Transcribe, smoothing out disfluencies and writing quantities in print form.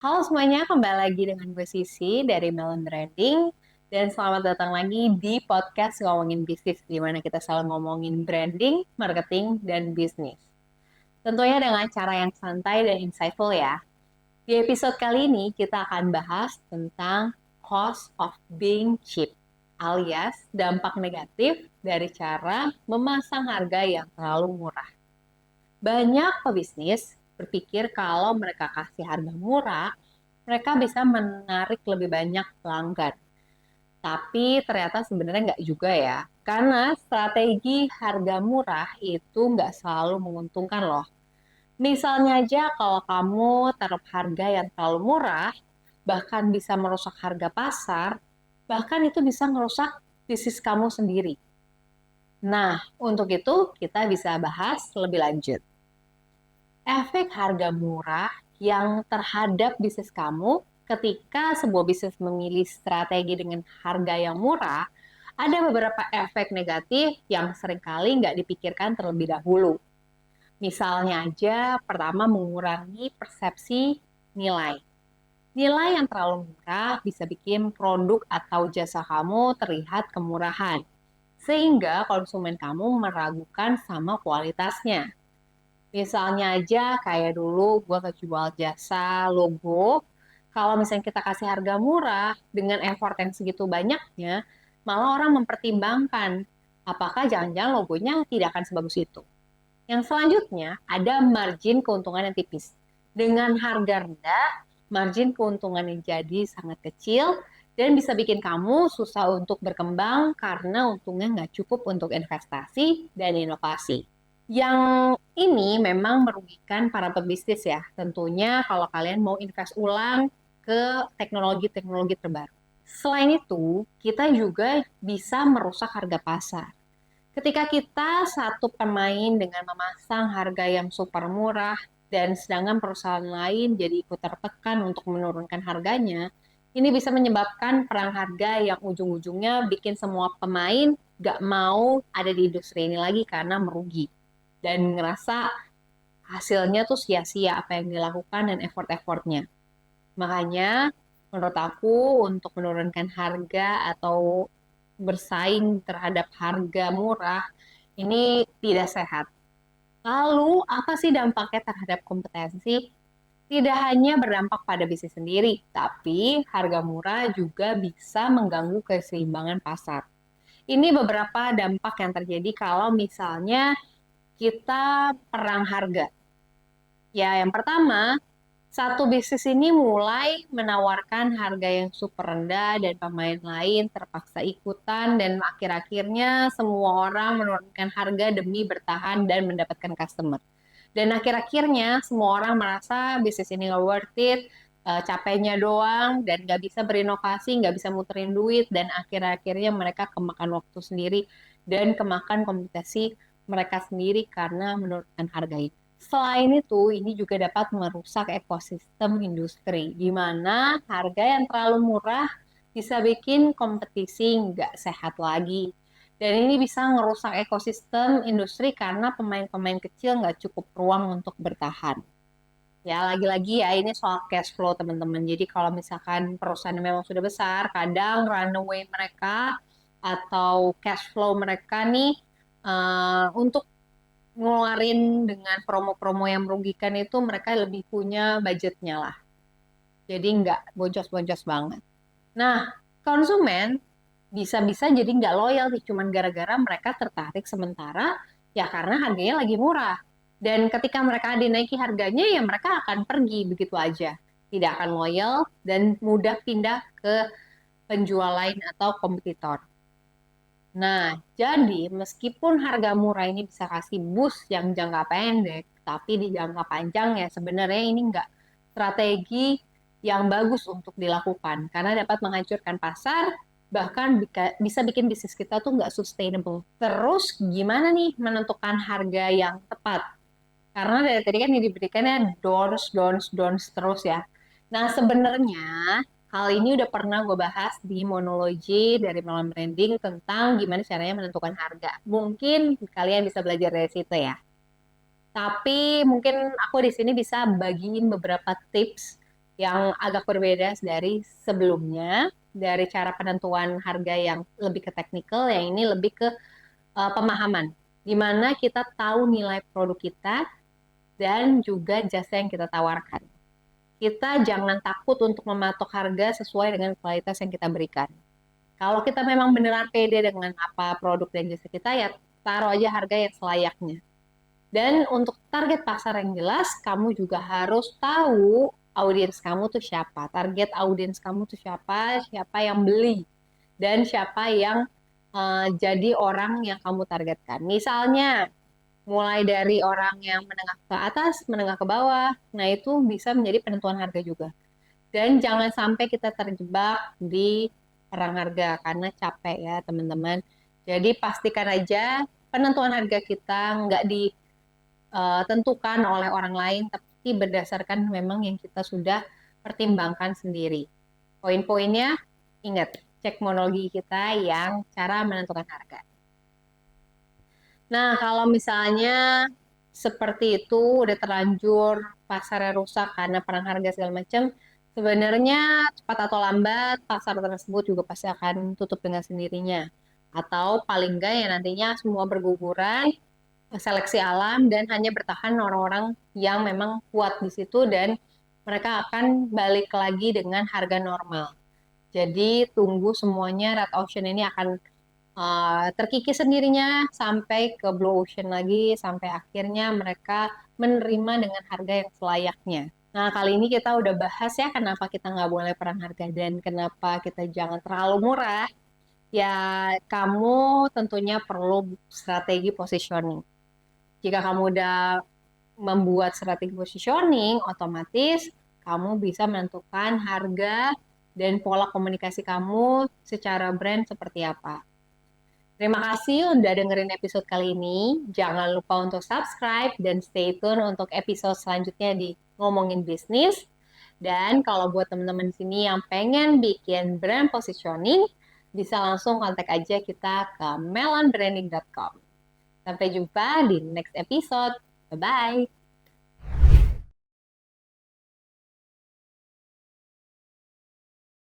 Halo semuanya, kembali lagi dengan gue Sisi dari Melon Branding dan selamat datang lagi di podcast Ngomongin Bisnis di mana kita selalu ngomongin branding, marketing, dan bisnis. Tentunya dengan cara yang santai dan insightful ya. Di episode kali ini kita akan bahas tentang cost of being cheap alias dampak negatif dari cara memasang harga yang terlalu murah. Banyak pebisnis berpikir kalau mereka kasih harga murah, mereka bisa menarik lebih banyak pelanggan. Tapi ternyata sebenarnya nggak juga ya. Karena strategi harga murah itu nggak selalu menguntungkan loh. Misalnya aja kalau kamu taruh harga yang terlalu murah, bahkan bisa merusak harga pasar, bahkan itu bisa merusak bisnis kamu sendiri. Nah, untuk itu kita bisa bahas lebih lanjut. Efek harga murah yang terhadap bisnis kamu ketika sebuah bisnis memilih strategi dengan harga yang murah, ada beberapa efek negatif yang seringkali nggak dipikirkan terlebih dahulu. Misalnya aja, pertama mengurangi persepsi nilai. Nilai yang terlalu murah bisa bikin produk atau jasa kamu terlihat kemurahan, sehingga konsumen kamu meragukan sama kualitasnya. Misalnya aja kayak dulu gue kejual jasa logo, kalau misalnya kita kasih harga murah dengan effort yang segitu banyaknya, malah orang mempertimbangkan apakah jangan-jangan logonya tidak akan sebagus itu. Yang selanjutnya ada margin keuntungan yang tipis. Dengan harga rendah, margin keuntungan yang jadi sangat kecil dan bisa bikin kamu susah untuk berkembang karena untungnya nggak cukup untuk investasi dan inovasi. Yang ini memang merugikan para pebisnis ya. Tentunya kalau kalian mau invest ulang ke teknologi-teknologi terbaru. Selain itu, kita juga bisa merusak harga pasar. Ketika kita satu pemain dengan memasang harga yang super murah dan sedangkan perusahaan lain jadi ikut tertekan untuk menurunkan harganya, ini bisa menyebabkan perang harga yang ujung-ujungnya bikin semua pemain gak mau ada di industri ini lagi karena merugi dan ngerasa hasilnya tuh sia-sia apa yang dilakukan dan effort-effortnya. Makanya menurut aku untuk menurunkan harga atau bersaing terhadap harga murah ini tidak sehat. Lalu apa sih dampaknya terhadap kompetensi? Tidak hanya berdampak pada bisnis sendiri, tapi harga murah juga bisa mengganggu keseimbangan pasar. Ini beberapa dampak yang terjadi kalau misalnya kita perang harga. Ya, yang pertama, satu bisnis ini mulai menawarkan harga yang super rendah dan pemain lain terpaksa ikutan dan akhir-akhirnya semua orang menurunkan harga demi bertahan dan mendapatkan customer. Dan akhir-akhirnya semua orang merasa bisnis ini nggak worth it, capeknya doang dan nggak bisa berinovasi, nggak bisa muterin duit dan akhir-akhirnya mereka kemakan waktu sendiri dan kemakan kompetisi mereka sendiri karena menurunkan harga itu. Selain itu, ini juga dapat merusak ekosistem industri, di mana harga yang terlalu murah bisa bikin kompetisi nggak sehat lagi. Dan ini bisa ngerusak ekosistem industri karena pemain-pemain kecil nggak cukup ruang untuk bertahan. Ya, lagi-lagi ya ini soal cash flow teman-teman. Jadi kalau misalkan perusahaan memang sudah besar, kadang runaway mereka atau cash flow mereka nih untuk ngeluarin dengan promo-promo yang merugikan itu mereka lebih punya budgetnya lah. Jadi nggak boncos-boncos banget. Nah, konsumen bisa-bisa jadi nggak loyal nih cuman gara-gara mereka tertarik sementara ya karena harganya lagi murah. Dan ketika mereka dinaiki harganya ya mereka akan pergi begitu aja. Tidak akan loyal dan mudah pindah ke penjual lain atau kompetitor. Nah, jadi meskipun harga murah ini bisa kasih boost yang jangka pendek, tapi di jangka panjang ya sebenarnya ini enggak strategi yang bagus untuk dilakukan karena dapat menghancurkan pasar, bahkan bisa bikin bisnis kita tuh nggak sustainable. Terus gimana nih menentukan harga yang tepat? Karena dari tadi kan yang diberikannya dons, dons, dons terus ya. Nah, sebenarnya hal ini udah pernah gue bahas di monologi dari Malam Branding tentang gimana caranya menentukan harga. Mungkin kalian bisa belajar dari situ ya. Tapi mungkin aku di sini bisa bagiin beberapa tips yang agak berbeda dari sebelumnya, dari cara penentuan harga yang lebih ke teknikal, yang ini lebih ke pemahaman, di mana kita tahu nilai produk kita dan juga jasa yang kita tawarkan. Kita jangan takut untuk mematok harga sesuai dengan kualitas yang kita berikan. Kalau kita memang beneran pede dengan apa produk dan jasa kita, ya taruh aja harga yang selayaknya. Dan untuk target pasar yang jelas, kamu juga harus tahu audiens kamu tuh siapa, target audiens kamu tuh siapa, siapa yang beli, dan siapa yang jadi orang yang kamu targetkan. Misalnya, mulai dari orang yang menengah ke atas, menengah ke bawah, nah itu bisa menjadi penentuan harga juga. Dan jangan sampai kita terjebak di perang harga karena capek ya teman-teman. Jadi pastikan aja penentuan harga kita nggak ditentukan oleh orang lain, tapi berdasarkan memang yang kita sudah pertimbangkan sendiri. Poin-poinnya, ingat, cek monologi kita yang cara menentukan harga. Nah, kalau misalnya seperti itu udah terlanjur pasarnya rusak karena perang harga segala macam, sebenarnya cepat atau lambat pasar tersebut juga pasti akan tutup dengan sendirinya. Atau paling enggak ya nantinya semua berguguran, seleksi alam dan hanya bertahan orang-orang yang memang kuat di situ dan mereka akan balik lagi dengan harga normal. Jadi tunggu semuanya red ocean ini akan terkikis sendirinya sampai ke blue ocean lagi sampai akhirnya mereka menerima dengan harga yang selayaknya. Nah, kali ini kita udah bahas ya kenapa kita nggak boleh perang harga dan kenapa kita jangan terlalu murah. Ya, kamu tentunya perlu strategi positioning. Jika kamu udah membuat strategi positioning, otomatis kamu bisa menentukan harga dan pola komunikasi kamu secara brand seperti apa. Terima kasih udah dengerin episode kali ini. Jangan lupa untuk subscribe dan stay tune untuk episode selanjutnya di Ngomongin Bisnis. Dan kalau buat teman-teman di sini yang pengen bikin brand positioning, bisa langsung kontak aja kita ke melonbranding.com. Sampai jumpa di next episode. Bye-bye.